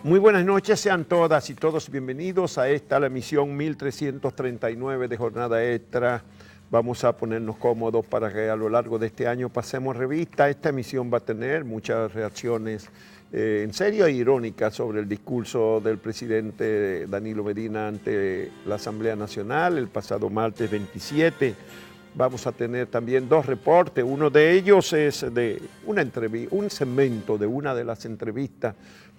Muy buenas noches, sean todas y todos bienvenidos a esta, la emisión 1339 de Jornada Extra. Vamos a ponernos cómodos para que a lo largo de este año pasemos revista. Esta emisión va a tener muchas reacciones en serio e irónicas sobre el discurso del presidente Danilo Medina ante la Asamblea Nacional el pasado martes 27. Vamos a tener también dos reportes. Uno de ellos es de un segmento de una de las entrevistas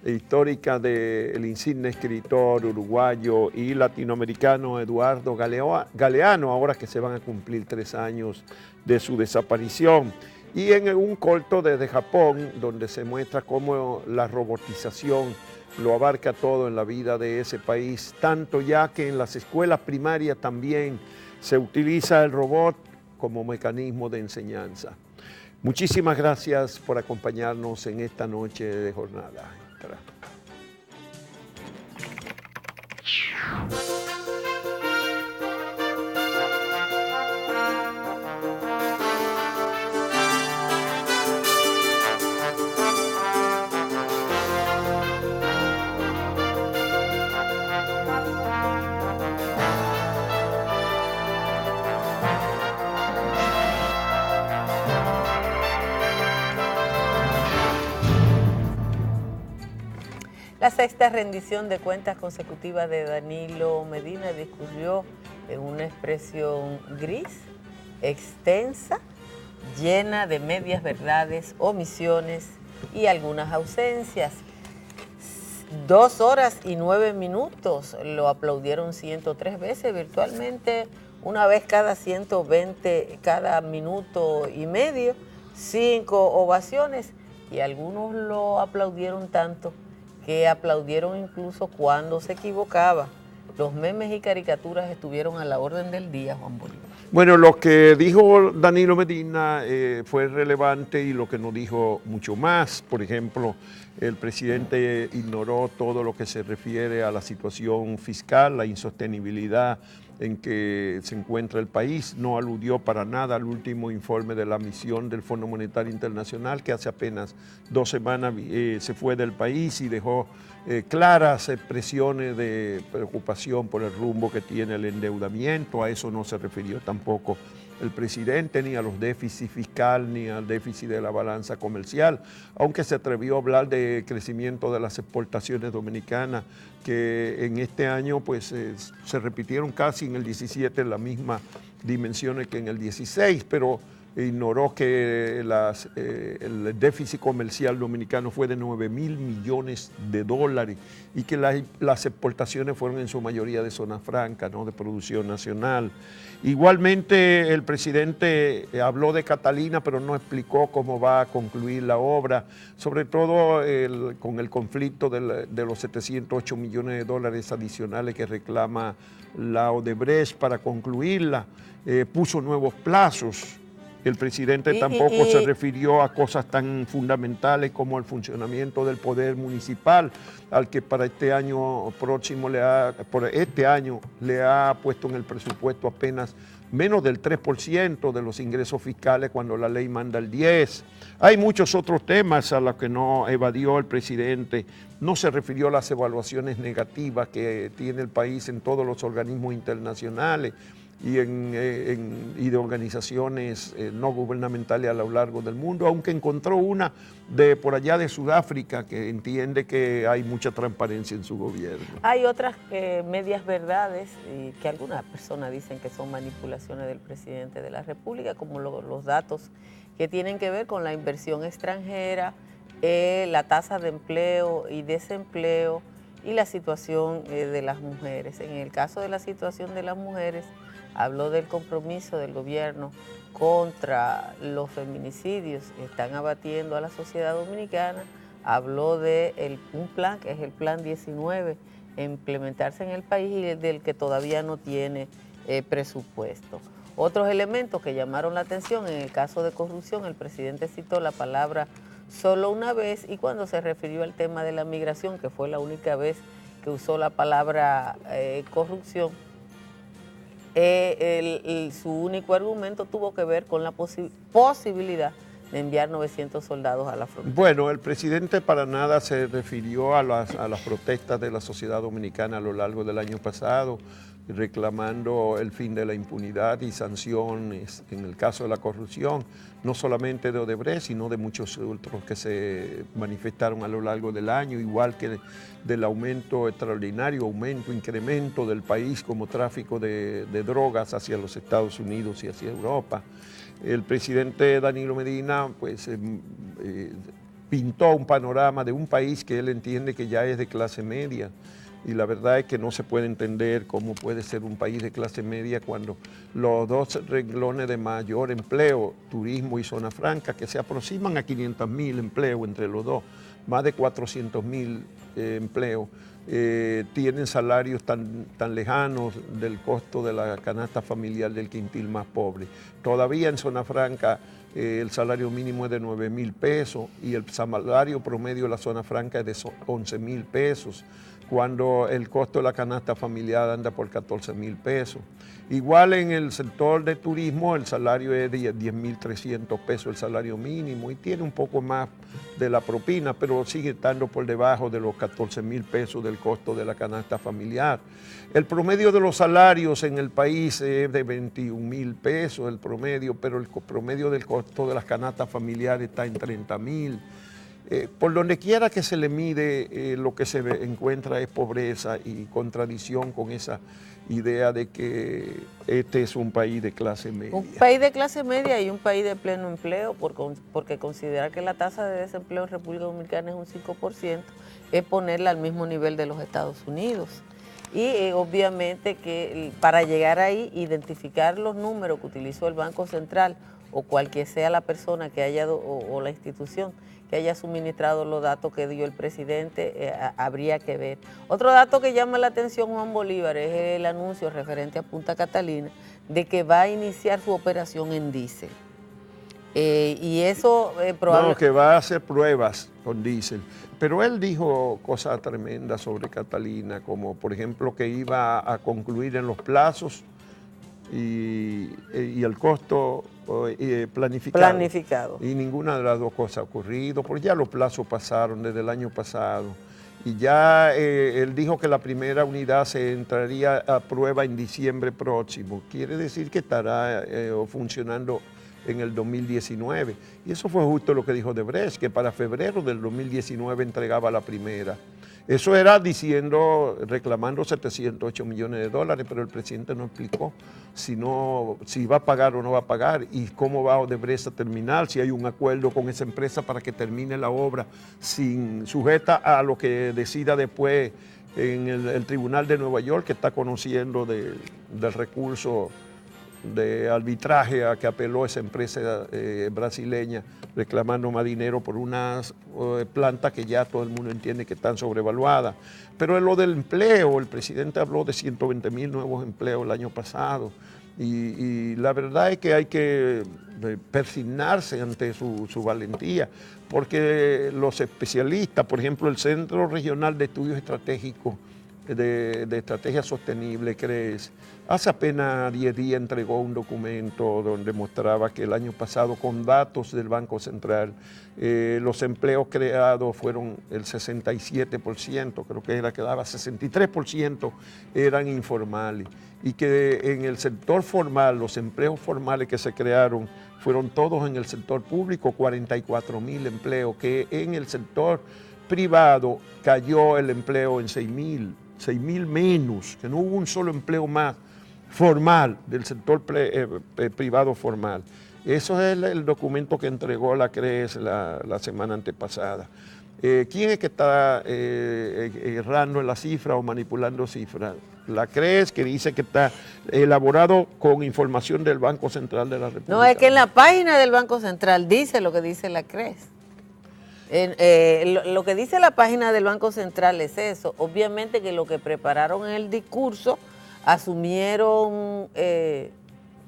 históricas del insigne escritor uruguayo y latinoamericano Eduardo Galeano, ahora que se van a cumplir 3 años de su desaparición. Y en un corto desde Japón, donde se muestra cómo la robotización lo abarca todo en la vida de ese país, tanto ya que en las escuelas primarias también se utiliza el robot como mecanismo de enseñanza. Muchísimas gracias por acompañarnos en esta noche de jornada. La sexta rendición de cuentas consecutiva de Danilo Medina discurrió en una expresión gris, extensa, llena de medias verdades, omisiones y algunas ausencias. 2 horas y 9 minutos, lo aplaudieron 103 veces, virtualmente una vez cada 120, cada minuto y medio, 5 ovaciones, y algunos lo aplaudieron tanto que aplaudieron incluso cuando se equivocaba. Los memes y caricaturas estuvieron a la orden del día, Juan Bolívar. Bueno, lo que dijo Danilo Medina fue relevante y lo que no dijo mucho más. Por ejemplo, el presidente ignoró todo lo que se refiere a la situación fiscal, la insostenibilidad en que se encuentra el país. No aludió para nada al último informe de la misión del Fondo Monetario Internacional, que hace apenas 2 semanas se fue del país y dejó claras expresiones de preocupación por el rumbo que tiene el endeudamiento. A eso no se refirió tampoco el presidente, ni a los déficits fiscal, ni al déficit de la balanza comercial, aunque se atrevió a hablar de crecimiento de las exportaciones dominicanas, que en este año pues se repitieron casi en el 17 en las mismas dimensiones que en el 16, pero ignoró que el déficit comercial dominicano fue de 9.000 millones de dólares y que las exportaciones fueron en su mayoría de zona franca, ¿no?, de producción nacional. Igualmente el presidente habló de Catalina, pero no explicó cómo va a concluir la obra, sobre todo con el conflicto de los 708 millones de dólares adicionales que reclama la Odebrecht para concluirla. Puso nuevos plazos. El presidente tampoco se refirió a cosas tan fundamentales como el funcionamiento del poder municipal, al que para este año próximo le ha puesto en el presupuesto apenas menos del 3% de los ingresos fiscales cuando la ley manda el 10%. Hay muchos otros temas a los que no evadió el presidente. No se refirió a las evaluaciones negativas que tiene el país en todos los organismos internacionales y de organizaciones no gubernamentales a lo largo del mundo, aunque encontró una de por allá de Sudáfrica que entiende que hay mucha transparencia en su gobierno. Hay otras medias verdades que algunas personas dicen que son manipulaciones del presidente de la República, como los datos que tienen que ver con la inversión extranjera, la tasa de empleo y desempleo y la situación de las mujeres. En el caso de la situación de las mujeres, habló del compromiso del gobierno contra los feminicidios que están abatiendo a la sociedad dominicana. Habló de un plan, que es el Plan 19, implementarse en el país y del que todavía no tiene presupuesto. Otros elementos que llamaron la atención: en el caso de corrupción, el presidente citó la palabra solo una vez, y cuando se refirió al tema de la migración, que fue la única vez que usó la palabra corrupción, su único argumento tuvo que ver con la posibilidad de enviar 900 soldados a la frontera. Bueno, el presidente para nada se refirió a las protestas de la sociedad dominicana a lo largo del año pasado, reclamando el fin de la impunidad y sanciones en el caso de la corrupción, no solamente de Odebrecht, sino de muchos otros que se manifestaron a lo largo del año, igual que del aumento extraordinario, incremento del país como tráfico de drogas hacia los Estados Unidos y hacia Europa. El presidente Danilo Medina pues, pintó un panorama de un país que él entiende que ya es de clase media, y la verdad es que no se puede entender cómo puede ser un país de clase media cuando los dos renglones de mayor empleo, turismo y zona franca, que se aproximan a 500.000 empleos entre los dos, más de 400.000 empleos, tienen salarios tan lejanos del costo de la canasta familiar del quintil más pobre. Todavía en zona franca el salario mínimo es de 9.000 pesos y el salario promedio de la zona franca es de 11.000 pesos, cuando el costo de la canasta familiar anda por 14.000 pesos. Igual en el sector de turismo el salario es de 10.300 pesos el salario mínimo y tiene un poco más de la propina, pero sigue estando por debajo de los 14.000 pesos del costo de la canasta familiar. El promedio de los salarios en el país es de 21.000 pesos el promedio, pero el promedio del costo de las canastas familiares está en 30.000. Por donde quiera que se le mide, lo que se encuentra es pobreza y contradicción con esa idea de que este es un país de clase media. Un país de clase media y un país de pleno empleo, porque considerar que la tasa de desempleo en República Dominicana es un 5%, es ponerla al mismo nivel de los Estados Unidos. Y obviamente que para llegar ahí, identificar los números que utilizó el Banco Central o cualquier sea la persona que haya o la institución que haya suministrado los datos que dio el presidente, habría que ver. Otro dato que llama la atención, Juan Bolívar, es el anuncio referente a Punta Catalina de que va a iniciar su operación en diésel. Y eso probablemente... No, que va a hacer pruebas con diésel. Pero él dijo cosas tremendas sobre Catalina, como por ejemplo que iba a concluir en los plazos y el costo planificado. Y ninguna de las dos cosas ha ocurrido, porque ya los plazos pasaron desde el año pasado. Y ya él dijo que la primera unidad se entraría a prueba en diciembre próximo. Quiere decir que estará funcionando en el 2019. Y eso fue justo lo que dijo Odebrecht, que para febrero del 2019 entregaba la primera. Eso era reclamando 708 millones de dólares, pero el presidente no explicó si va a pagar o no va a pagar y cómo va Odebrecht a terminar, si hay un acuerdo con esa empresa para que termine la obra sujeta a lo que decida después en el Tribunal de Nueva York, que está conociendo del recurso de arbitraje a que apeló esa empresa brasileña reclamando más dinero por unas plantas que ya todo el mundo entiende que están sobrevaluadas. Pero en lo del empleo, el presidente habló de 120.000 nuevos empleos el año pasado y la verdad es que hay que persignarse ante su valentía, porque los especialistas, por ejemplo el Centro Regional de Estudios Estratégicos de Estrategia Sostenible, CREES, hace apenas 10 días entregó un documento donde mostraba que el año pasado, con datos del Banco Central, los empleos creados fueron el 67%, creo que era que daba 63% eran informales, y que en el sector formal, los empleos formales que se crearon fueron todos en el sector público, 44.000 empleos, que en el sector privado cayó el empleo en 6.000 menos, que no hubo un solo empleo más formal del sector privado formal. Eso es el documento que entregó la CREES la semana antepasada. ¿Quién es que está errando en la cifra o manipulando cifras? La CREES, que dice que está elaborado con información del Banco Central de la República. No, es que en la página del Banco Central dice lo que dice la CREES. Lo que dice la página del Banco Central es eso. Obviamente que lo que prepararon en el discurso asumieron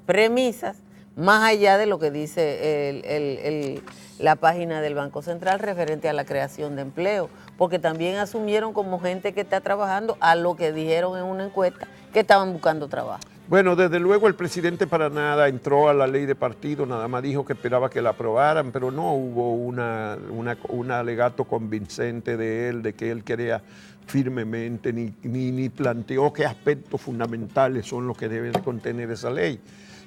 premisas más allá de lo que dice la página del Banco Central referente a la creación de empleo, porque también asumieron como gente que está trabajando a lo que dijeron en una encuesta que estaban buscando trabajo. Bueno, desde luego el presidente para nada entró a la ley de partido, nada más dijo que esperaba que la aprobaran, pero no hubo un alegato convincente de él, de que él quería firmemente, ni planteó qué aspectos fundamentales son los que debe de contener esa ley.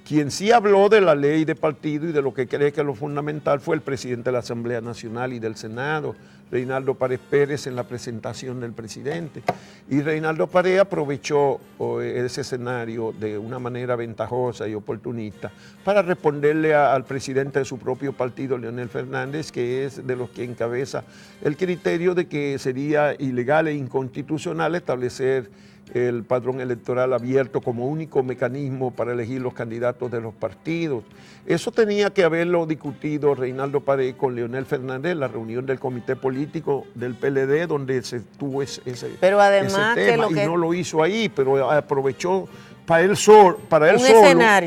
Quien sí habló de la ley de partido y de lo que cree que es lo fundamental fue el presidente de la Asamblea Nacional y del Senado, Reinaldo Pared Pérez, en la presentación del presidente. Y Reinaldo Pared aprovechó ese escenario de una manera ventajosa y oportunista para responderle al presidente de su propio partido, Leonel Fernández, que es de los que encabeza el criterio de que sería ilegal e inconstitucional establecer el padrón electoral abierto como único mecanismo para elegir los candidatos de los partidos. Eso tenía que haberlo discutido Reinaldo Pared con Leonel Fernández en la reunión del comité político del PLD, donde se tuvo ese tema, y no lo hizo ahí, pero aprovechó para él solo,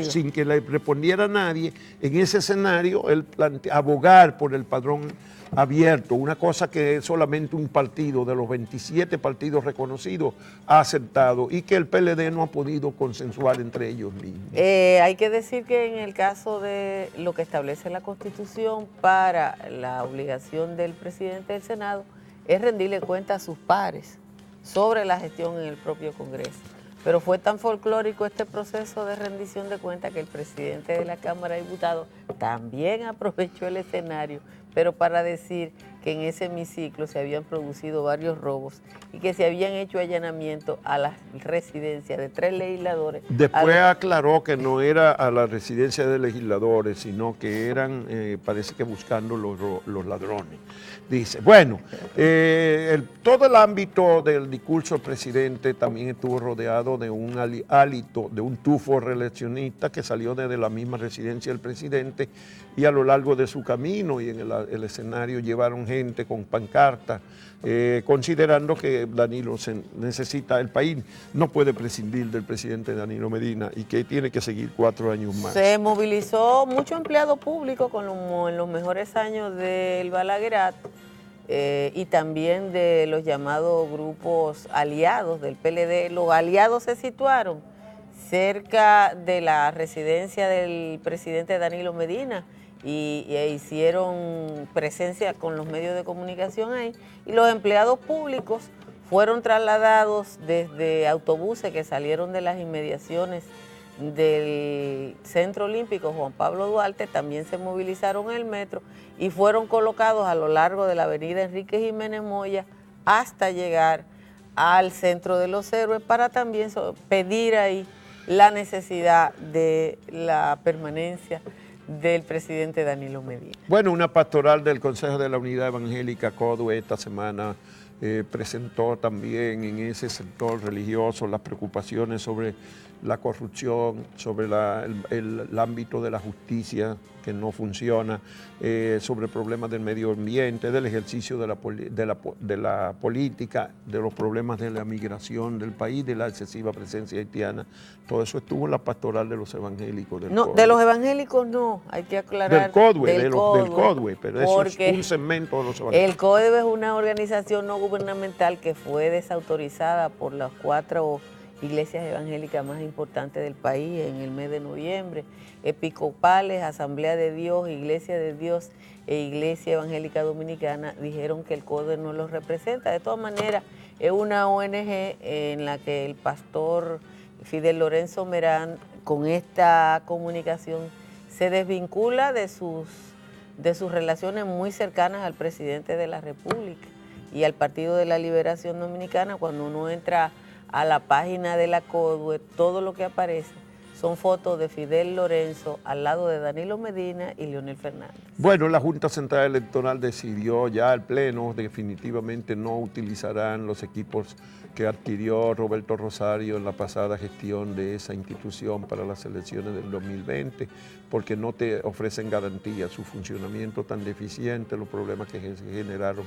sin que le respondiera a nadie, en ese escenario, él abogar por el padrón abierto, una cosa que solamente un partido de los 27 partidos reconocidos ha aceptado y que el PLD no ha podido consensuar entre ellos mismos. Hay que decir que en el caso de lo que establece la Constitución para la obligación del presidente del Senado es rendirle cuenta a sus pares sobre la gestión en el propio Congreso. Pero fue tan folclórico este proceso de rendición de cuentas que el presidente de la Cámara de Diputados también aprovechó el escenario, pero para decir que en ese hemiciclo se habían producido varios robos y que se habían hecho allanamientos a la residencia de 3 legisladores. Después aclaró que no era a la residencia de legisladores, sino que eran, parece que buscando los ladrones. Dice, bueno, todo el ámbito del discurso del presidente también estuvo rodeado de un hálito, de un tufo reeleccionista que salió desde la misma residencia del presidente y a lo largo de su camino, y en el escenario llevaron gente con pancartas, considerando que Danilo necesita, el país no puede prescindir del presidente Danilo Medina y que tiene que seguir 4 años más. Se movilizó mucho empleado público en los mejores años del Balaguerato y también de los llamados grupos aliados del PLD. Los aliados se situaron cerca de la residencia del presidente Danilo Medina e hicieron presencia con los medios de comunicación ahí, y los empleados públicos fueron trasladados desde autobuses que salieron de las inmediaciones del Centro Olímpico Juan Pablo Duarte, también se movilizaron en el metro y fueron colocados a lo largo de la avenida Enrique Jiménez Moya hasta llegar al Centro de los Héroes para también pedir ahí la necesidad de la permanencia del presidente Danilo Medina. Bueno, una pastoral del Consejo de la Unidad Evangélica CODUE esta semana presentó también en ese sector religioso las preocupaciones sobre la corrupción, sobre el ámbito de la justicia que no funciona, sobre problemas del medio ambiente, del ejercicio de la política, de los problemas de la migración del país, de la excesiva presencia haitiana. Todo eso estuvo en la pastoral de los evangélicos. De los evangélicos no, hay que aclarar. Del CODUE, pero eso es un segmento de los evangélicos. El CODUE es una organización no gubernamental que fue desautorizada por las 4 iglesias evangélicas más importantes del país en el mes de noviembre, episcopales, Asamblea de Dios, Iglesia de Dios e Iglesia Evangélica Dominicana dijeron que el CODUE no los representa. De todas maneras, es una ONG en la que el pastor Fidel Lorenzo Merán, con esta comunicación, se desvincula de sus relaciones muy cercanas al presidente de la República y al Partido de la Liberación Dominicana. Cuando uno entra a la página de la CODUE, todo lo que aparece son fotos de Fidel Lorenzo al lado de Danilo Medina y Leonel Fernández. Bueno, la Junta Central Electoral decidió ya al Pleno, definitivamente no utilizarán los equipos que adquirió Roberto Rosario en la pasada gestión de esa institución para las elecciones del 2020, porque no te ofrecen garantía, su funcionamiento tan deficiente, los problemas que se generaron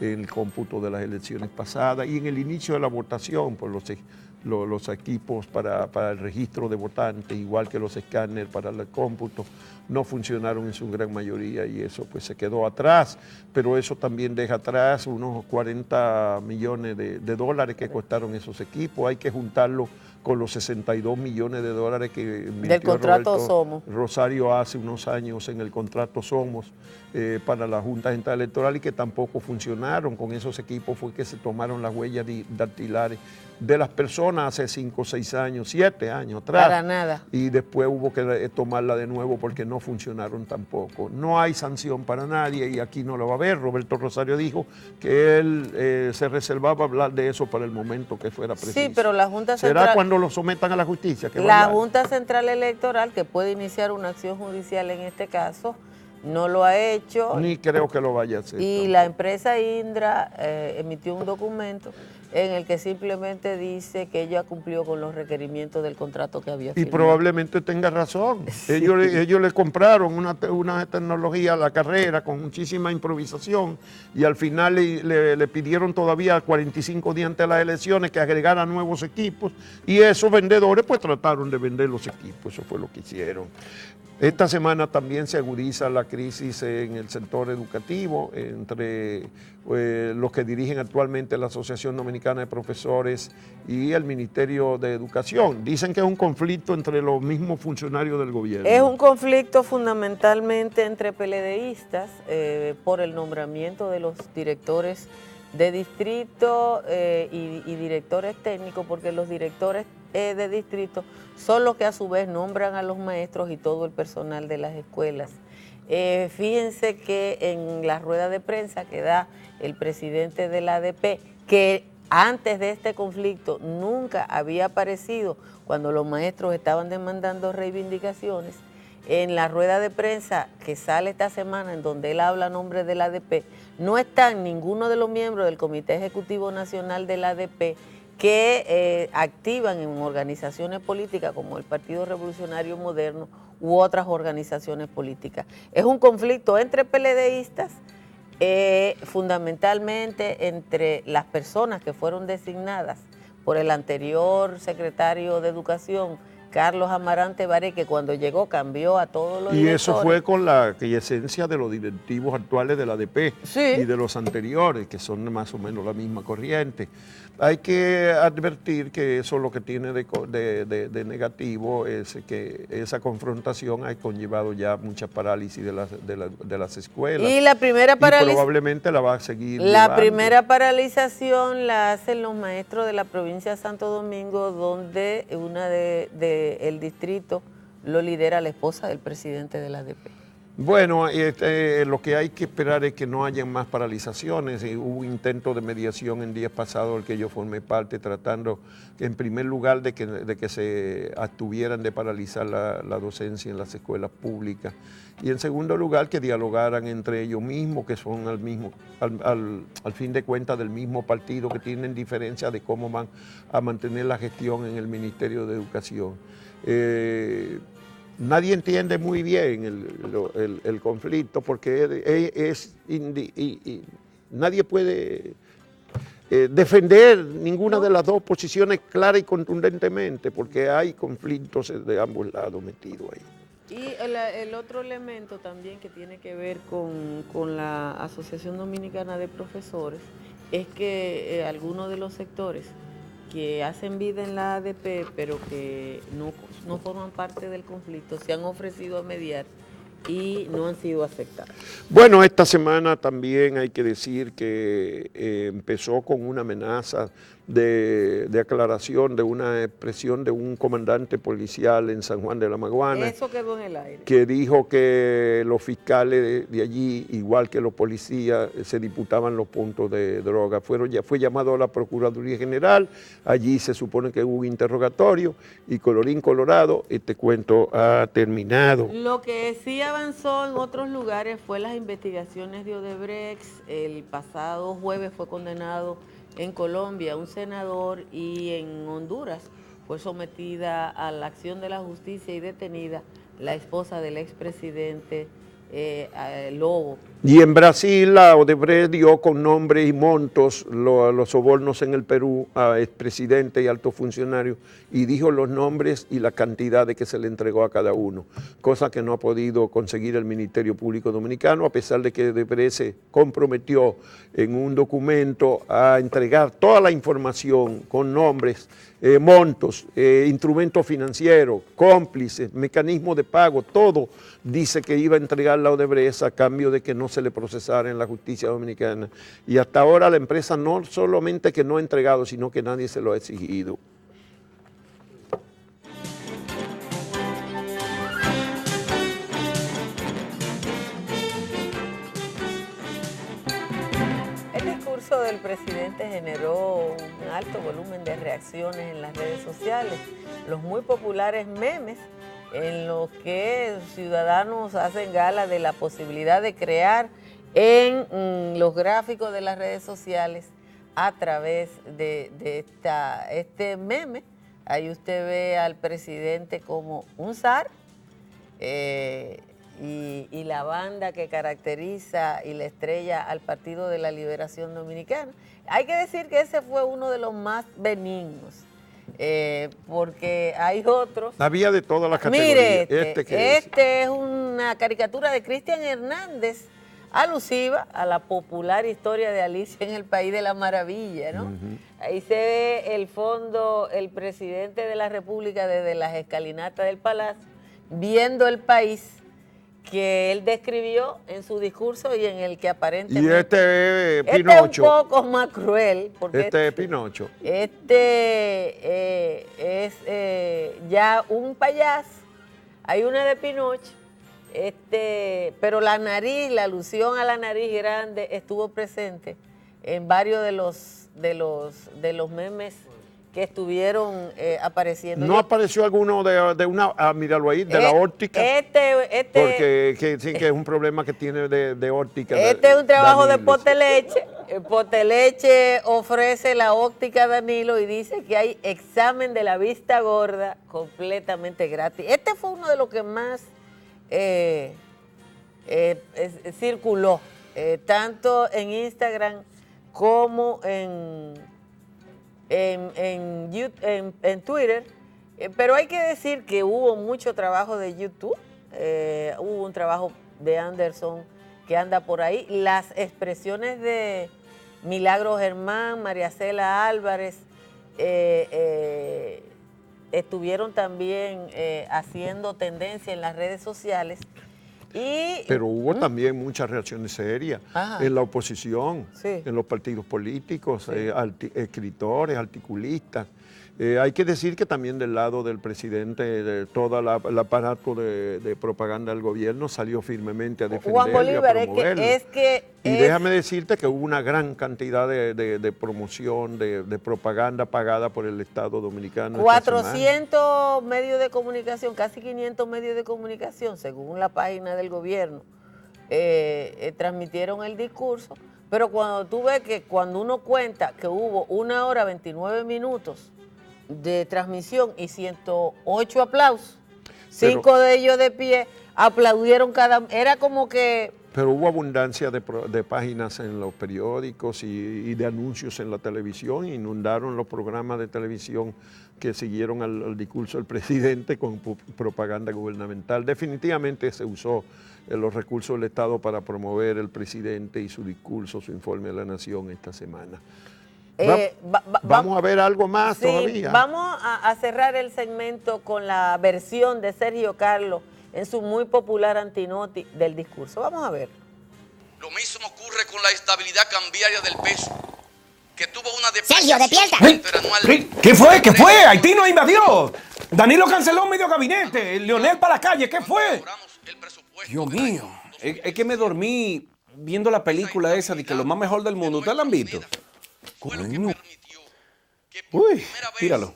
en el cómputo de las elecciones pasadas y en el inicio de la votación por los equipos para el registro de votantes, igual que los escáneres para el cómputo, no funcionaron en su gran mayoría y eso pues se quedó atrás, pero eso también deja atrás unos 40 millones de dólares que costaron esos equipos. Hay que juntarlo con los 62 millones de dólares que del invirtió contrato Roberto Somos. Rosario hace unos años en el contrato Somos para la Junta Central Electoral y que tampoco funcionaron. Con esos equipos fue que se tomaron las huellas dactilares de las personas hace 5, 6 años, 7 años atrás. Para nada. Y después hubo que tomarla de nuevo porque no funcionaron tampoco. No hay sanción para nadie y aquí no lo va a haber. Roberto Rosario dijo que él se reservaba hablar de eso para el momento que fuera preciso. Sí, pero la Junta ¿Será Central... cuando lo sometan a la justicia? Que La Junta Central Electoral, que puede iniciar una acción judicial en este caso, no lo ha hecho. Ni creo que lo vaya a hacer. Y tampoco. la empresa Indra emitió un documento en el que simplemente dice que ella cumplió con los requerimientos del contrato que había Y firmado. probablemente tenga razón. Sí. Ellos le compraron una tecnología a la carrera con muchísima improvisación y al final le pidieron todavía 45 días antes de las elecciones que agregara nuevos equipos y esos vendedores pues trataron de vender los equipos, eso fue lo que hicieron. Esta semana también se agudiza la crisis en el sector educativo entre los que dirigen actualmente la Asociación Dominicana de Profesores y el Ministerio de Educación. Dicen que es un conflicto entre los mismos funcionarios del gobierno. Es un conflicto fundamentalmente entre PLDistas por el nombramiento de los directores de distrito y directores técnicos, porque los directores de distrito son los que a su vez nombran a los maestros y todo el personal de las escuelas. Fíjense que en la rueda de prensa que da el presidente de la ADP, que antes de este conflicto nunca había aparecido cuando los maestros estaban demandando reivindicaciones, en la rueda de prensa que sale esta semana, en donde él habla a nombre de la ADP, no están ninguno de los miembros del Comité Ejecutivo Nacional de la ADP que activan en organizaciones políticas como el Partido Revolucionario Moderno u otras organizaciones políticas. Es un conflicto entre PLDistas, fundamentalmente entre las personas que fueron designadas por el anterior secretario de Educación, Carlos Amarante Baré, que cuando llegó cambió a todos los directores. Y eso fue con la esencia de los directivos actuales de la ADP y de los anteriores, que son más o menos la misma corriente. Hay que advertir que eso lo que tiene de negativo es que esa confrontación ha conllevado ya mucha parálisis de las escuelas. Y la primera parálisis, probablemente la va a seguir La llevando. primera paralización la hacen los maestros de la provincia de Santo Domingo, donde una el distrito lo lidera la esposa del presidente de la ADP. Bueno, lo que hay que esperar es que no hayan más paralizaciones. Hubo un intento de mediación en días pasados del que yo formé parte, tratando en primer lugar de que se abstuvieran de paralizar la docencia en las escuelas públicas y en segundo lugar que dialogaran entre ellos mismos, que son al fin de cuentas del mismo partido, que tienen diferencia de cómo van a mantener la gestión en el Ministerio de Educación. Nadie entiende muy bien el conflicto porque nadie puede defender ninguna de las dos posiciones clara y contundentemente porque hay conflictos de ambos lados metidos ahí. Y el otro elemento también que tiene que ver con la Asociación Dominicana de Profesores es que algunos de los sectores que hacen vida en la ADP, pero que no forman parte del conflicto, se han ofrecido a mediar y no han sido aceptados. Bueno, esta semana también hay que decir que empezó con una amenaza de aclaración de una expresión de un comandante policial en San Juan de la Maguana. Eso quedó en el aire. Que dijo que los fiscales de allí, igual que los policías, se disputaban los puntos de droga. Fue llamado a la Procuraduría General, allí se supone que hubo un interrogatorio y colorín colorado, este cuento ha terminado. Lo que sí avanzó en otros lugares fue las investigaciones de Odebrecht. El pasado jueves fue condenado en Colombia un senador y en Honduras fue sometida a la acción de la justicia y detenida la esposa del expresidente Lobo, Y en Brasil, la Odebrecht dio con nombres y montos los sobornos en el Perú a expresidentes y altos funcionarios y dijo los nombres y la cantidad de que se le entregó a cada uno, cosa que no ha podido conseguir el Ministerio Público Dominicano, a pesar de que Odebrecht se comprometió en un documento a entregar toda la información con nombres, montos, instrumentos financieros, cómplices, mecanismos de pago, todo dice que iba a entregar la Odebrecht a cambio de que no se le procesara en la justicia dominicana. Y hasta ahora la empresa no solamente que no ha entregado, sino que nadie se lo ha exigido. El presidente generó un alto volumen de reacciones en las redes sociales, los muy populares memes en los que ciudadanos hacen gala de la posibilidad de crear en los gráficos de las redes sociales a través de este meme. Ahí usted ve al presidente como un zar, y la banda que caracteriza y la estrella al Partido de la Liberación Dominicana. Hay que decir que ese fue uno de los más benignos, porque hay otros. Había de todas las categorías. Mire, este es una caricatura de Cristian Hernández, alusiva a la popular historia de Alicia en el País de la Maravilla, ¿no? Ahí se ve el fondo, el presidente de la República desde las escalinatas del Palacio, viendo el país que él describió en su discurso y en el que aparentemente... Y este es Pinocho. Este es un poco más cruel. Porque este es Pinocho. Este es ya un payaso. Hay una de Pinocho. Pero la nariz, la alusión a la nariz grande estuvo presente en varios de los memes que estuvieron apareciendo. ¿No apareció alguno de una, míralo ahí, de la óptica? Porque sí que es un problema que tiene de óptica. Este es un trabajo de Poteleche. Poteleche ofrece la óptica Danilo y dice que hay examen de la vista gorda completamente gratis. Este fue uno de los que más circuló, tanto en Instagram como en Twitter, pero hay que decir que hubo mucho trabajo de YouTube, hubo un trabajo de Anderson que anda por ahí, las expresiones de Milagro Germán, María Cela Álvarez, estuvieron también haciendo tendencia en las redes sociales. Pero hubo también muchas reacciones serias en la oposición, en los partidos políticos, escritores, articulistas. Hay que decir que también del lado del presidente, de todo el aparato de propaganda del gobierno salió firmemente a defenderlo y a promoverlo. Y déjame decirte que hubo una gran cantidad de promoción, de propaganda pagada por el Estado Dominicano. 400 medios de comunicación, casi 500 medios de comunicación, según la página del gobierno, transmitieron el discurso. Pero cuando tú ves que cuando uno cuenta que hubo 1 hora 29 minutos de transmisión y 108 aplausos, 5 de ellos de pie, aplaudieron era como que... Pero hubo abundancia de páginas en los periódicos y de anuncios en la televisión, inundaron los programas de televisión que siguieron al discurso del presidente con propaganda gubernamental. Definitivamente se usó los recursos del Estado para promover el presidente y su discurso, su informe a la nación esta semana. Vamos a ver algo más todavía. Vamos a cerrar el segmento con la versión de Sergio Carlos en su muy popular antinoti del discurso. Vamos a ver. Lo mismo ocurre con la estabilidad cambiaria del peso, que tuvo una Sergio, despierta. ¿Qué fue? ¿Qué fue? Haití nos invadió. Danilo canceló medio gabinete. Leonel para la calle. ¿Qué fue? Dios mío. Es que me dormí viendo la película esa de que lo más mejor del mundo. ¿Ustedes la han visto? Uy, tíralo.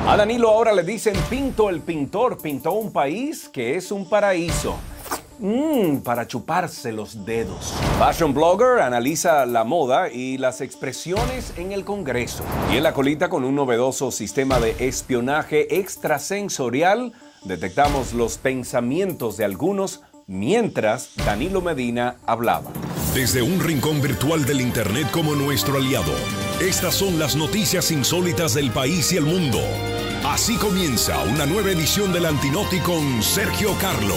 A Danilo ahora le dicen Pinto el pintor. Pintó un país que es un paraíso. Para chuparse los dedos. Fashion Blogger analiza la moda y las expresiones en el Congreso. Y en la colita con un novedoso sistema de espionaje extrasensorial, detectamos los pensamientos de algunos mientras Danilo Medina hablaba. Desde un rincón virtual del Internet como nuestro aliado, estas son las noticias insólitas del país y el mundo. Así comienza una nueva edición del Antinoti con Sergio Carlo.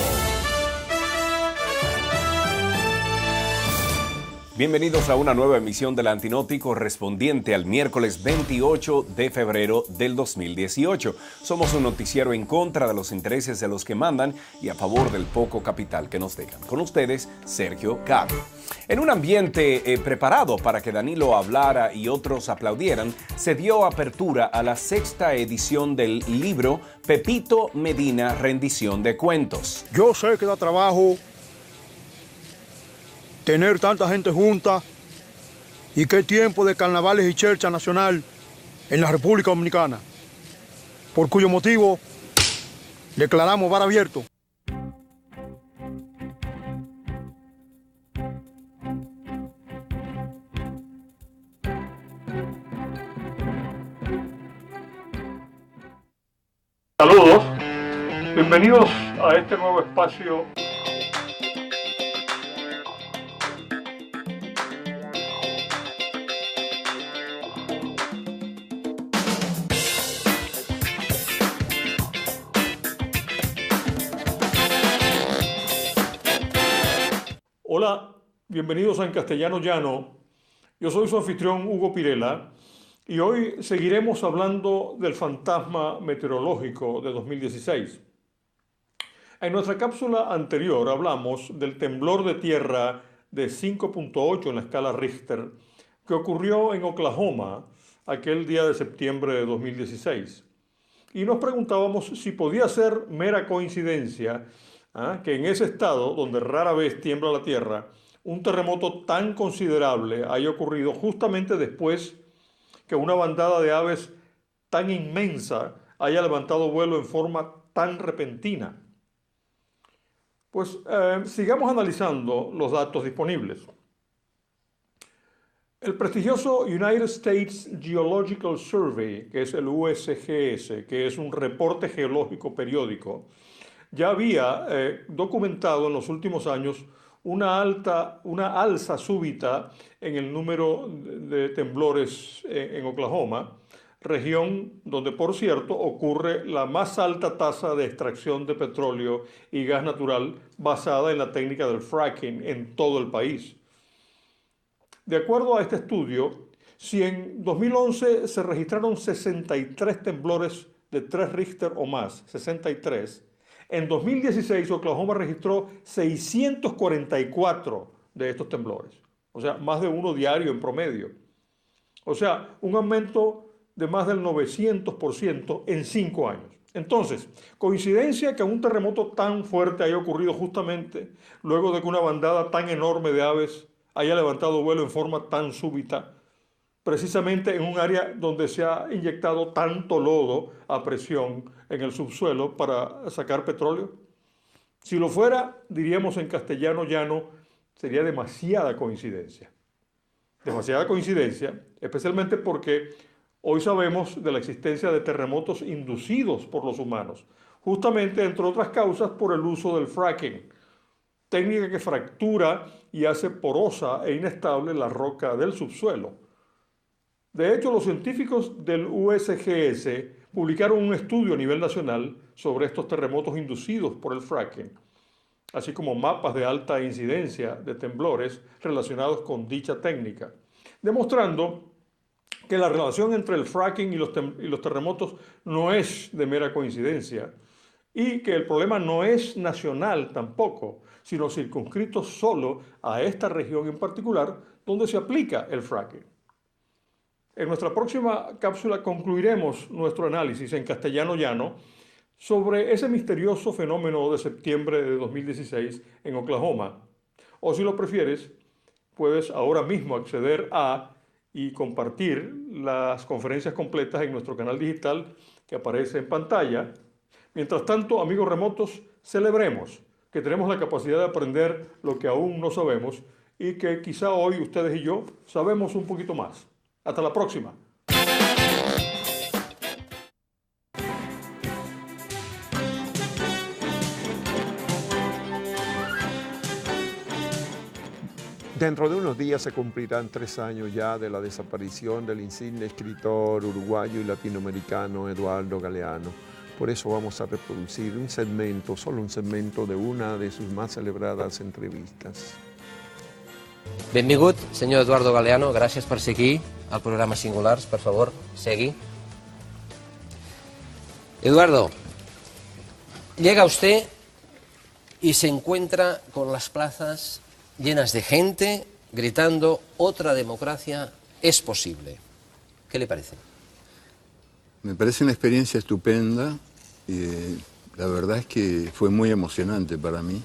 Bienvenidos a una nueva emisión del Antinoti correspondiente al miércoles 28 de febrero del 2018. Somos un noticiero en contra de los intereses de los que mandan y a favor del poco capital que nos dejan. Con ustedes, Sergio Carlo. En un ambiente preparado para que Danilo hablara y otros aplaudieran, se dio apertura a la 6ª edición del libro Pepito Medina, Rendición de Cuentos. Yo sé que da trabajo tener tanta gente junta y qué tiempo de carnavales y chercha nacional en la República Dominicana, por cuyo motivo declaramos bar abierto. Saludos, bienvenidos a este nuevo espacio. Hola, bienvenidos a En Castellano Llano. Yo soy su anfitrión Hugo Pirela y hoy seguiremos hablando del fantasma meteorológico de 2016. En nuestra cápsula anterior hablamos del temblor de tierra de 5.8 en la escala Richter que ocurrió en Oklahoma aquel día de septiembre de 2016. Y nos preguntábamos si podía ser mera coincidencia que en ese estado, donde rara vez tiembla la tierra, un terremoto tan considerable haya ocurrido justamente después que una bandada de aves tan inmensa haya levantado vuelo en forma tan repentina. Pues sigamos analizando los datos disponibles. El prestigioso United States Geological Survey, que es el USGS, que es un reporte geológico periódico, ya había documentado en los últimos años una alza súbita en el número de temblores en Oklahoma, región donde, por cierto, ocurre la más alta tasa de extracción de petróleo y gas natural basada en la técnica del fracking en todo el país. De acuerdo a este estudio, si en 2011 se registraron 63 temblores de 3 Richter o más, 63, en 2016 Oklahoma registró 644 de estos temblores, o sea, más de uno diario en promedio. O sea, un aumento de más del 900% en 5 años. Entonces, coincidencia que un terremoto tan fuerte haya ocurrido justamente luego de que una bandada tan enorme de aves haya levantado vuelo en forma tan súbita, precisamente en un área donde se ha inyectado tanto lodo a presión en el subsuelo para sacar petróleo. Si lo fuera, diríamos en castellano llano, sería demasiada coincidencia. Demasiada coincidencia, especialmente porque hoy sabemos de la existencia de terremotos inducidos por los humanos, justamente, entre otras causas, por el uso del fracking, técnica que fractura y hace porosa e inestable la roca del subsuelo. De hecho, los científicos del USGS publicaron un estudio a nivel nacional sobre estos terremotos inducidos por el fracking, así como mapas de alta incidencia de temblores relacionados con dicha técnica, demostrando que la relación entre el fracking y los terremotos no es de mera coincidencia y que el problema no es nacional tampoco, sino circunscrito solo a esta región en particular donde se aplica el fracking. En nuestra próxima cápsula concluiremos nuestro análisis en castellano llano sobre ese misterioso fenómeno de septiembre de 2016 en Oklahoma. O si lo prefieres, puedes ahora mismo acceder a y compartir las conferencias completas en nuestro canal digital que aparece en pantalla. Mientras tanto, amigos remotos, celebremos que tenemos la capacidad de aprender lo que aún no sabemos y que quizá hoy ustedes y yo sabemos un poquito más. Hasta la próxima. Dentro de unos días se cumplirán 3 años ya de la desaparición del insigne escritor uruguayo y latinoamericano Eduardo Galeano. Por eso vamos a reproducir un segmento, solo un segmento de una de sus más celebradas entrevistas. Benvingut, senyor Eduardo Galeano, gràcies per ser aquí al programa Singulars, per favor, segui. Eduardo, llega usted y se encuentra con las plazas llenas de gente gritando otra democracia es posible. ¿Qué le parece? Me parece una experiencia estupenda. La verdad es que fue muy emocionante para mí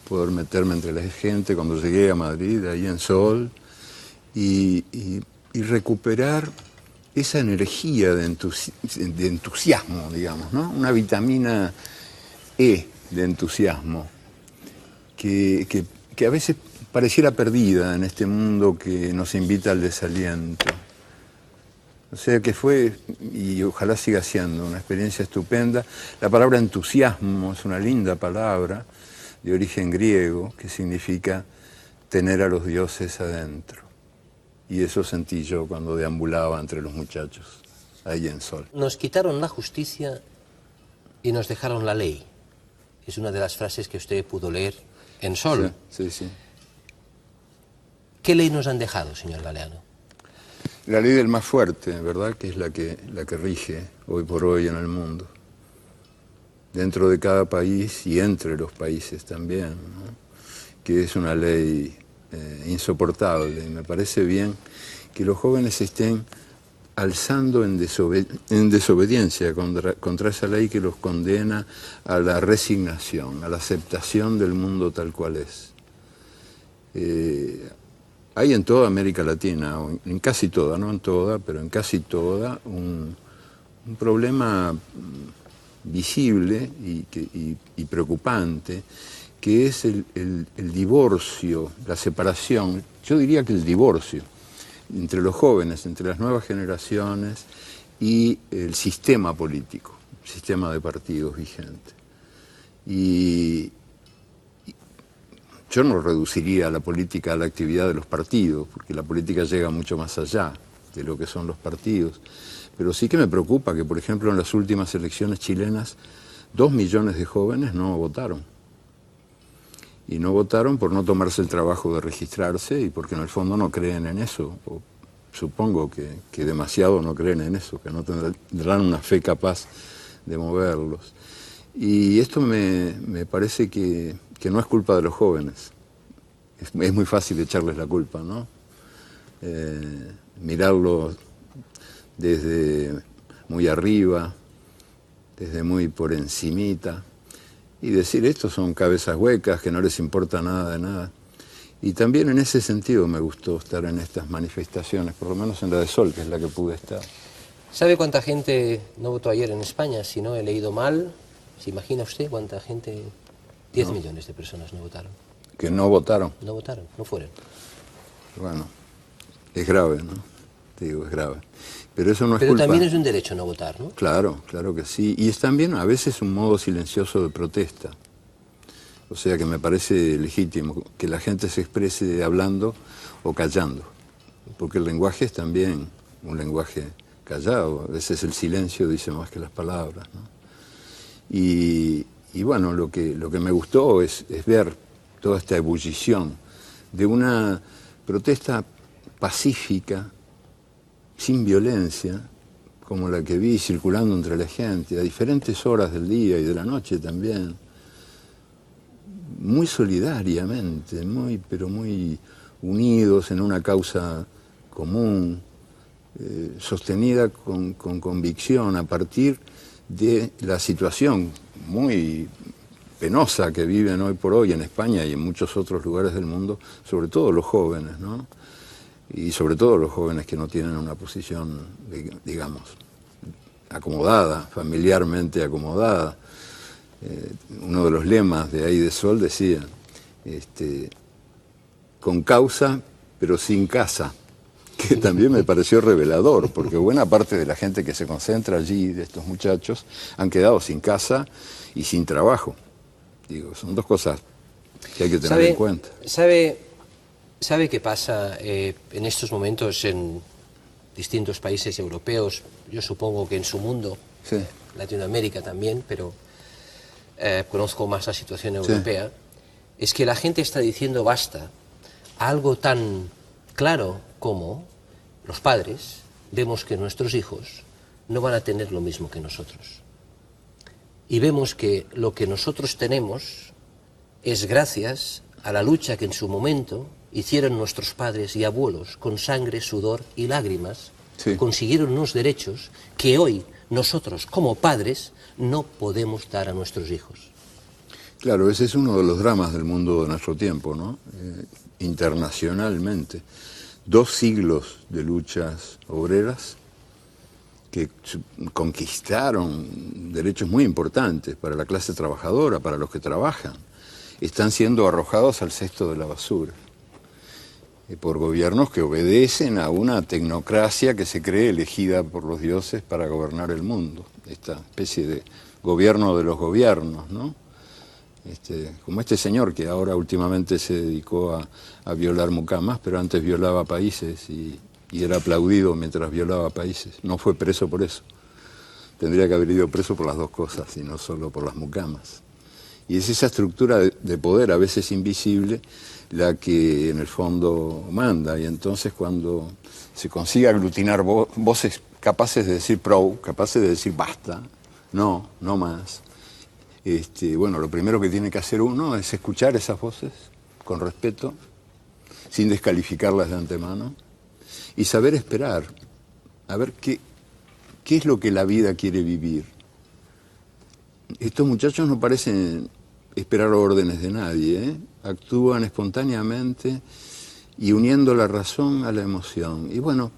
poder meterme entre la gente cuando llegué a Madrid, ahí en Sol, y recuperar esa energía de entusiasmo, digamos, ¿no? Una vitamina E de entusiasmo que a veces pareciera perdida en este mundo que nos invita al desaliento. O sea que fue, y ojalá siga siendo, una experiencia estupenda. La palabra entusiasmo es una linda palabra de origen griego que significa tener a los dioses adentro. Y eso sentí yo cuando deambulaba entre los muchachos, ahí en Sol. Nos quitaron la justicia y nos dejaron la ley. Es una de las frases que usted pudo leer en Sol. Sí, sí. ¿Qué ley nos han dejado, señor Galeano? La ley del más fuerte, ¿verdad? Que es la que rige hoy por hoy en el mundo. Dentro de cada país y entre los países también, ¿no? Que es una ley insoportable. Y me parece bien que los jóvenes estén alzando en desobediencia contra esa ley que los condena a la resignación, a la aceptación del mundo tal cual es. Hay en toda América Latina, o en casi toda, no en toda, pero en casi toda, un problema visible y preocupante, que es el divorcio, la separación, yo diría que el divorcio entre los jóvenes, entre las nuevas generaciones y el sistema político, el sistema de partidos vigente. Y yo no reduciría la política a la actividad de los partidos, porque la política llega mucho más allá de lo que son los partidos. Pero sí que me preocupa que, por ejemplo, en las últimas elecciones chilenas, 2 millones de jóvenes no votaron. Y no votaron por no tomarse el trabajo de registrarse y porque en el fondo no creen en eso. O supongo que demasiado no creen en eso, que no tendrán una fe capaz de moverlos. Y esto me parece que no es culpa de los jóvenes. Es muy fácil echarles la culpa, ¿no? Mirarlos desde muy arriba, desde muy por encimita, y decir, estos son cabezas huecas, que no les importa nada de nada. Y también en ese sentido me gustó estar en estas manifestaciones, por lo menos en la de Sol, que es la que pude estar. ¿Sabe cuánta gente no votó ayer en España? Si no he leído mal, ¿se imagina usted cuánta gente? 10 millones de personas no votaron. ¿Que no votaron? No votaron, no fueron. Bueno, es grave, ¿no? Te digo, es grave. Pero eso no es Pero culpa. también es un derecho no votar, ¿no? Claro, claro que sí. Y es también a veces un modo silencioso de protesta. O sea que me parece legítimo que la gente se exprese hablando o callando. Porque el lenguaje es también un lenguaje callado. A veces el silencio dice más que las palabras, ¿no? Y bueno, lo que me gustó es ver toda esta ebullición de una protesta pacífica, sin violencia, como la que vi circulando entre la gente, a diferentes horas del día y de la noche también, muy solidariamente, pero muy unidos en una causa común, sostenida con convicción a partir de la situación muy penosa que viven hoy por hoy en España y en muchos otros lugares del mundo, sobre todo los jóvenes, ¿no? Y sobre todo los jóvenes que no tienen una posición, digamos, acomodada, familiarmente acomodada. Uno de los lemas de ahí de Sol decía, con causa pero sin casa, que también me pareció revelador, porque buena parte de la gente que se concentra allí, de estos muchachos, han quedado sin casa y sin trabajo. Digo, son dos cosas que hay que tener en cuenta. ¿Sabe ¿Sabe qué pasa en estos momentos en distintos países europeos? Yo supongo que en su mundo, Sí. Latinoamérica también, pero conozco más la situación europea. Es que la gente está diciendo basta a algo tan claro como los padres vemos que nuestros hijos no van a tener lo mismo que nosotros. Y vemos que lo que nosotros tenemos es gracias a la lucha que en su momento hicieron nuestros padres y abuelos con sangre, sudor y lágrimas. Sí. Consiguieron unos derechos que hoy nosotros como padres no podemos dar a nuestros hijos. Claro, ese es uno de los dramas del mundo de nuestro tiempo, ¿no? Internacionalmente. 2 siglos de luchas obreras que conquistaron derechos muy importantes para la clase trabajadora, para los que trabajan, están siendo arrojados al cesto de la basura por gobiernos que obedecen a una tecnocracia que se cree elegida por los dioses para gobernar el mundo, esta especie de gobierno de los gobiernos, ¿no? Como este señor que ahora últimamente se dedicó a violar mucamas, pero antes violaba países y era aplaudido mientras violaba países. No fue preso por eso. Tendría que haber ido preso por las 2 cosas y no solo por las mucamas. Y es esa estructura de poder, a veces invisible, la que en el fondo manda. Y entonces cuando se consigue aglutinar voces capaces de decir pro, capaces de decir basta, no más, bueno, lo primero que tiene que hacer uno es escuchar esas voces con respeto, sin descalificarlas de antemano, y saber esperar, a ver qué es lo que la vida quiere vivir. Estos muchachos no parecen esperar órdenes de nadie, ¿eh? Actúan espontáneamente y uniendo la razón a la emoción. Y bueno,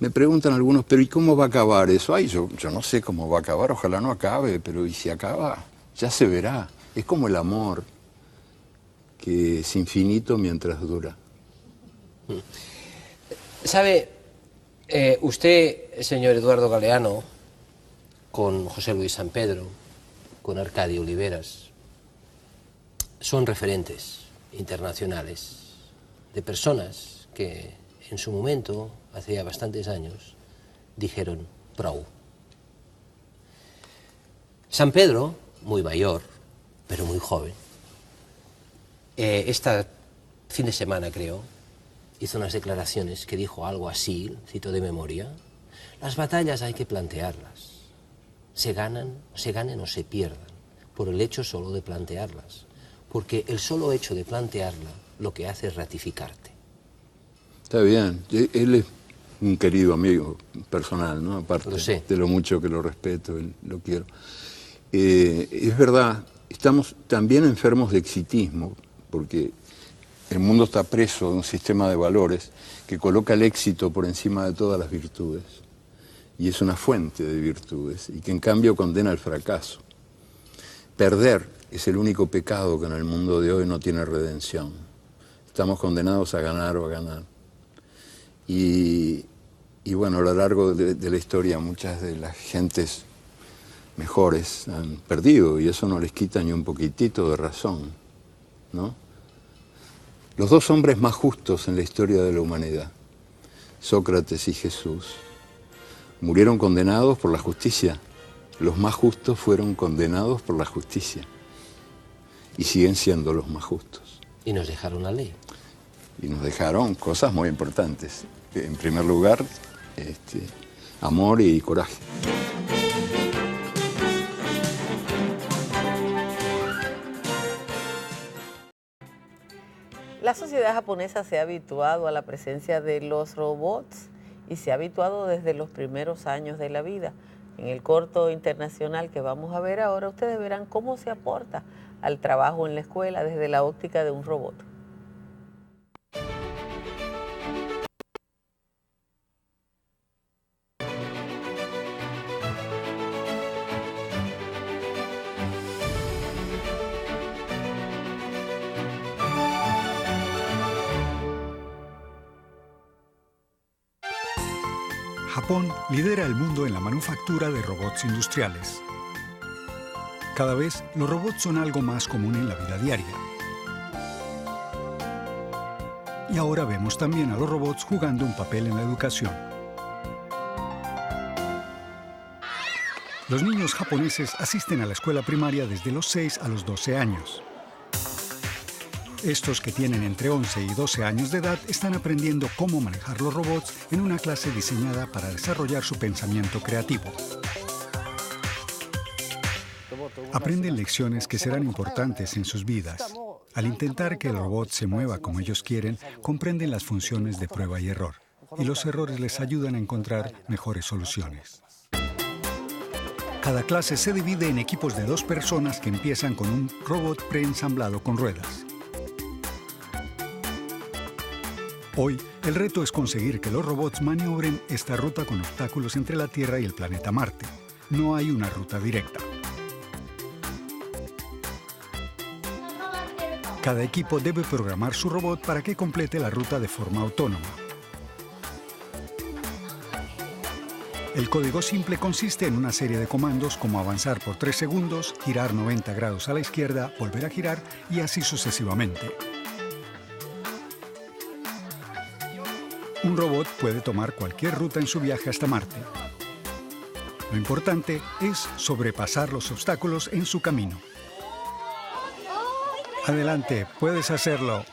me preguntan algunos, pero ¿y cómo va a acabar eso? Ay, yo no sé cómo va a acabar, ojalá no acabe, pero ¿y si acaba? Ya se verá. Es como el amor, que es infinito mientras dura. ¿Sabe, usted, señor Eduardo Galeano, con José Luis San Pedro, con Arcadio Oliveras, son referentes internacionales de personas que en su momento, hace ya bastantes años, dijeron pro. San Pedro, muy mayor, pero muy joven, este fin de semana creo, hizo unas declaraciones que dijo algo así, cito de memoria: las batallas hay que plantearlas, se ganen o se pierdan, por el hecho solo de plantearlas, porque el solo hecho de plantearla lo que hace es ratificarte. Está bien, él es un querido amigo personal, ¿no? Aparte de lo mucho que lo respeto, lo quiero. Es verdad, estamos también enfermos de exitismo, porque el mundo está preso de un sistema de valores que coloca el éxito por encima de todas las virtudes, y es una fuente de virtudes, y que en cambio condena el fracaso. Perder es el único pecado que en el mundo de hoy no tiene redención. Estamos condenados a ganar o a ganar. Y bueno, a lo largo de la historia muchas de las gentes mejores han perdido, y eso no les quita ni un poquitito de razón, ¿no? Los 2 hombres más justos en la historia de la humanidad, Sócrates y Jesús, murieron condenados por la justicia. Los más justos fueron condenados por la justicia y siguen siendo los más justos. Y nos dejaron la ley. Y nos dejaron cosas muy importantes. En primer lugar, amor y coraje. La sociedad japonesa se ha habituado a la presencia de los robots y se ha habituado desde los primeros años de la vida. En el corto internacional que vamos a ver ahora, ustedes verán cómo se aporta al trabajo en la escuela desde la óptica de un robot. Japón lidera el mundo en la manufactura de robots industriales. Cada vez los robots son algo más común en la vida diaria. Y ahora vemos también a los robots jugando un papel en la educación. Los niños japoneses asisten a la escuela primaria desde los 6 a los 12 años. Estos que tienen entre 11 y 12 años de edad están aprendiendo cómo manejar los robots en una clase diseñada para desarrollar su pensamiento creativo. Aprenden lecciones que serán importantes en sus vidas. Al intentar que el robot se mueva como ellos quieren, comprenden las funciones de prueba y error. Y los errores les ayudan a encontrar mejores soluciones. Cada clase se divide en equipos de 2 personas que empiezan con un robot preensamblado con ruedas. Hoy, el reto es conseguir que los robots maniobren esta ruta con obstáculos entre la Tierra y el planeta Marte. No hay una ruta directa. Cada equipo debe programar su robot para que complete la ruta de forma autónoma. El código simple consiste en una serie de comandos como avanzar por 3 segundos, girar 90 grados a la izquierda, volver a girar y así sucesivamente. Un robot puede tomar cualquier ruta en su viaje hasta Marte. Lo importante es sobrepasar los obstáculos en su camino. Adelante, puedes hacerlo.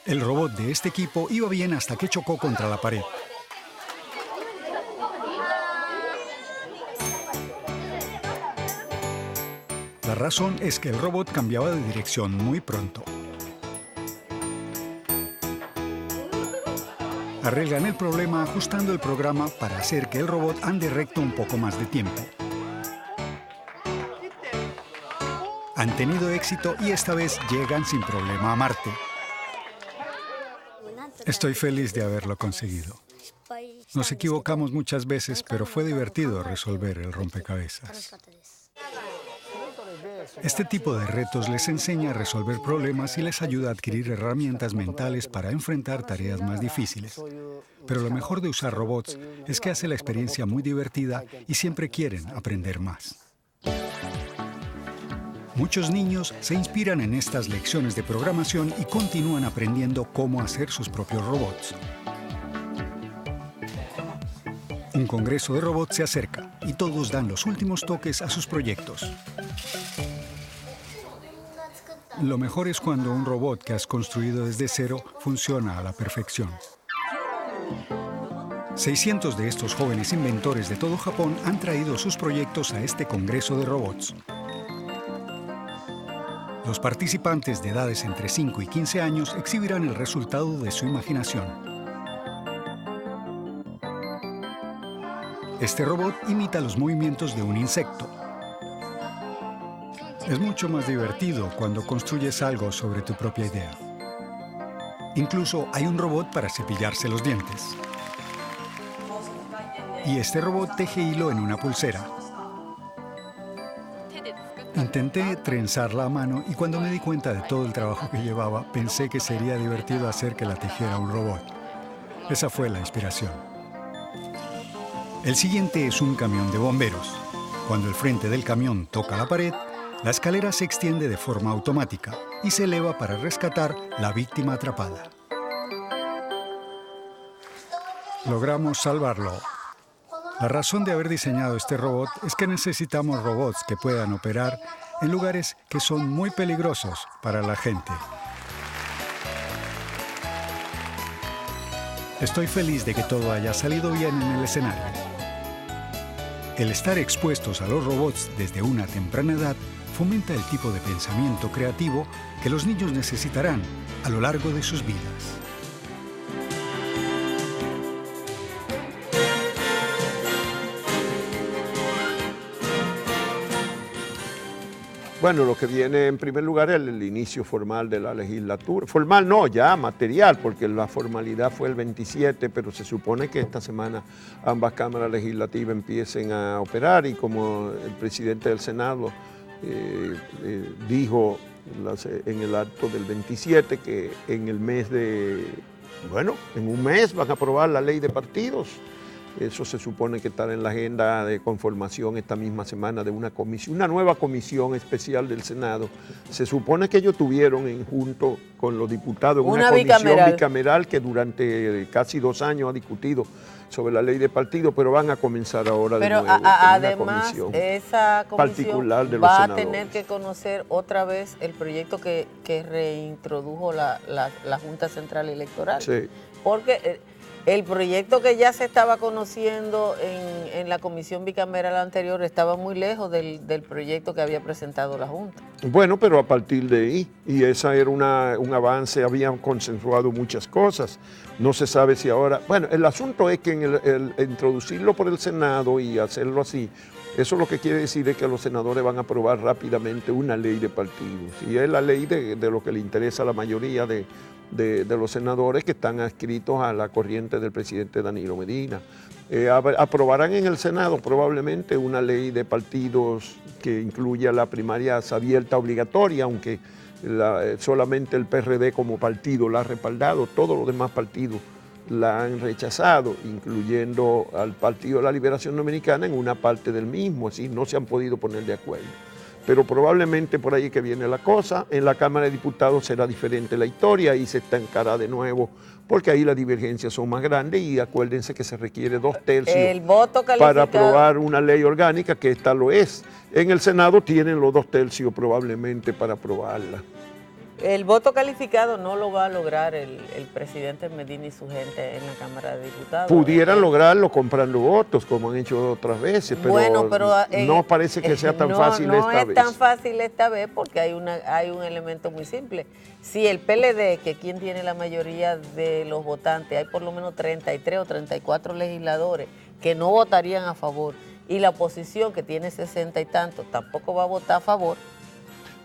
El robot de este equipo iba bien hasta que chocó contra la pared. La razón es que el robot cambiaba de dirección muy pronto. Arreglan el problema ajustando el programa para hacer que el robot ande recto un poco más de tiempo. Han tenido éxito y esta vez llegan sin problema a Marte. Estoy feliz de haberlo conseguido. Nos equivocamos muchas veces, pero fue divertido resolver el rompecabezas. Este tipo de retos les enseña a resolver problemas y les ayuda a adquirir herramientas mentales para enfrentar tareas más difíciles. Pero lo mejor de usar robots es que hace la experiencia muy divertida y siempre quieren aprender más. Muchos niños se inspiran en estas lecciones de programación y continúan aprendiendo cómo hacer sus propios robots. Un congreso de robots se acerca y todos dan los últimos toques a sus proyectos. Lo mejor es cuando un robot que has construido desde cero funciona a la perfección. 600 de estos jóvenes inventores de todo Japón han traído sus proyectos a este congreso de robots. Los participantes de edades entre 5 y 15 años exhibirán el resultado de su imaginación. Este robot imita los movimientos de un insecto. Es mucho más divertido cuando construyes algo sobre tu propia idea. Incluso hay un robot para cepillarse los dientes. Y este robot teje hilo en una pulsera. Intenté trenzarla a mano y cuando me di cuenta de todo el trabajo que llevaba, pensé que sería divertido hacer que la tejiera un robot. Esa fue la inspiración. El siguiente es un camión de bomberos. Cuando el frente del camión toca la pared, la escalera se extiende de forma automática y se eleva para rescatar la víctima atrapada. Logramos salvarlo. La razón de haber diseñado este robot es que necesitamos robots que puedan operar en lugares que son muy peligrosos para la gente. Estoy feliz de que todo haya salido bien en el escenario. El estar expuestos a los robots desde una temprana edad fomenta el tipo de pensamiento creativo que los niños necesitarán a lo largo de sus vidas. Bueno, lo que viene en primer lugar es el inicio formal de la legislatura. Formal no, ya material, porque la formalidad fue el 27, pero se supone que esta semana ambas cámaras legislativas empiecen a operar y como el presidente del Senado dijo en el acto del 27 que en el mes de, bueno, en un mes van a aprobar la ley de partidos Eso se supone que estará en la agenda de conformación esta misma semana de una comisión, una nueva comisión especial del Senado. Se supone que ellos tuvieron junto con los diputados una comisión bicameral que durante casi 2 años ha discutido sobre la ley de partido, pero van a comenzar ahora de nuevo. Además, esa comisión particular de los va senadores. a tener que conocer otra vez el proyecto que reintrodujo la Junta Central Electoral. Sí. Porque el proyecto que ya se estaba conociendo en la comisión bicameral anterior estaba muy lejos del proyecto que había presentado la Junta. Bueno, pero a partir de ahí, y esa era un avance, habían consensuado muchas cosas. No se sabe si ahora... Bueno, el asunto es que el introducirlo por el Senado y hacerlo así, eso lo que quiere decir es que los senadores van a aprobar rápidamente una ley de partidos. Y es la ley de lo que le interesa a la mayoría de los senadores que están adscritos a la corriente del presidente Danilo Medina. Aprobarán en el Senado probablemente una ley de partidos que incluya la primaria abierta obligatoria, aunque solamente el PRD como partido la ha respaldado, todos los demás partidos la han rechazado, incluyendo al Partido de la Liberación Dominicana en una parte del mismo, así no se han podido poner de acuerdo. Pero probablemente por ahí que viene la cosa. En la Cámara de Diputados será diferente la historia y se estancará de nuevo, porque ahí las divergencias son más grandes y acuérdense que se requiere 2 tercios el voto para aprobar una ley orgánica, que esta lo es. En el Senado tienen los 2 tercios probablemente para aprobarla. El voto calificado no lo va a lograr el presidente Medina y su gente en la Cámara de Diputados. Pudieran lograrlo comprando votos, como han hecho otras veces, pero, no parece que sea tan fácil esta vez. No es tan fácil esta vez porque hay un elemento muy simple. Si el PLD, que es quien tiene la mayoría de los votantes, hay por lo menos 33 o 34 legisladores que no votarían a favor, y la oposición, que tiene 60 y tantos, tampoco va a votar a favor.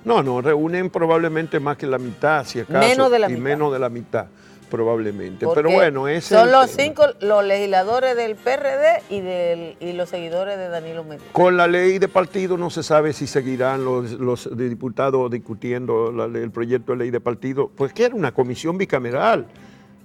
No, reúnen probablemente más que la mitad, si acaso. Menos de la mitad. Menos de la mitad, probablemente. Porque pero bueno, son los 5 los legisladores del PRD y los seguidores de Danilo Medina. Con la ley de partido no se sabe si seguirán los diputados discutiendo el proyecto de ley de partido, pues que era una comisión bicameral.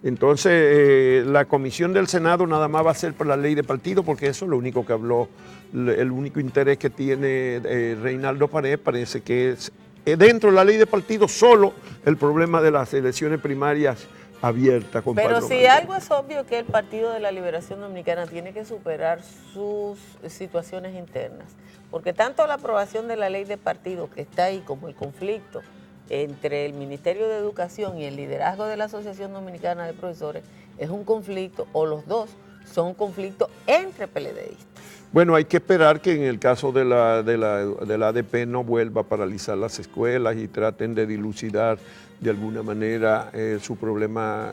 Entonces, la comisión del Senado nada más va a ser por la ley de partido, porque eso es lo único que habló, el único interés que tiene Reinaldo Pared, parece que es dentro de la ley de partido solo el problema de las elecciones primarias abiertas. Pero si algo es obvio, que el Partido de la Liberación Dominicana tiene que superar sus situaciones internas, porque tanto la aprobación de la ley de partido que está ahí, como el conflicto entre el Ministerio de Educación y el liderazgo de la Asociación Dominicana de Profesores, es un conflicto, o los dos son un conflicto entre PLDistas. Bueno, hay que esperar que en el caso de la ADP no vuelva a paralizar las escuelas y traten de dilucidar de alguna manera su problema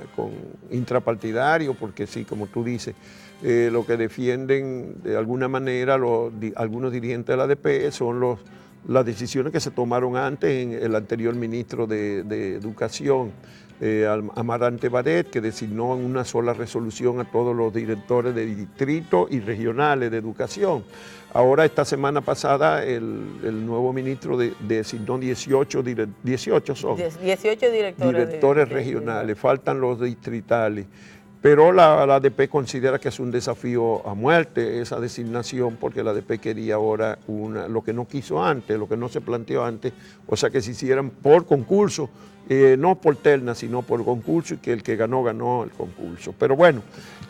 intrapartidario, porque sí, como tú dices, lo que defienden de alguna manera algunos dirigentes de la ADP son las decisiones que se tomaron antes en el anterior ministro de Educación, Amarante Baret, que designó en una sola resolución a todos los directores de distrito y regionales de educación. Ahora, esta semana pasada, el nuevo ministro designó 18 directores regionales, faltan los distritales. Pero la ADP considera que es un desafío a muerte esa designación, porque la ADP quería ahora lo que no quiso antes, lo que no se planteó antes, o sea, que se hicieran por concurso, no por terna, sino por concurso, y que el que ganó el concurso. Pero bueno,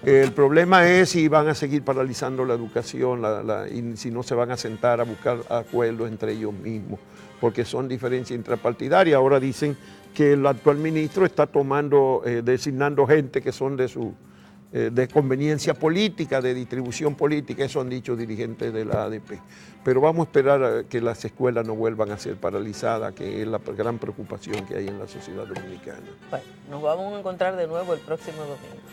el problema es si van a seguir paralizando la educación y si no se van a sentar a buscar acuerdos entre ellos mismos, porque son diferencias intrapartidarias. Ahora dicen que el actual ministro está designando gente que son de conveniencia política, de distribución política, eso han dicho dirigentes de la ADP. Pero vamos a esperar a que las escuelas no vuelvan a ser paralizadas, que es la gran preocupación que hay en la sociedad dominicana. Bueno, nos vamos a encontrar de nuevo el próximo domingo.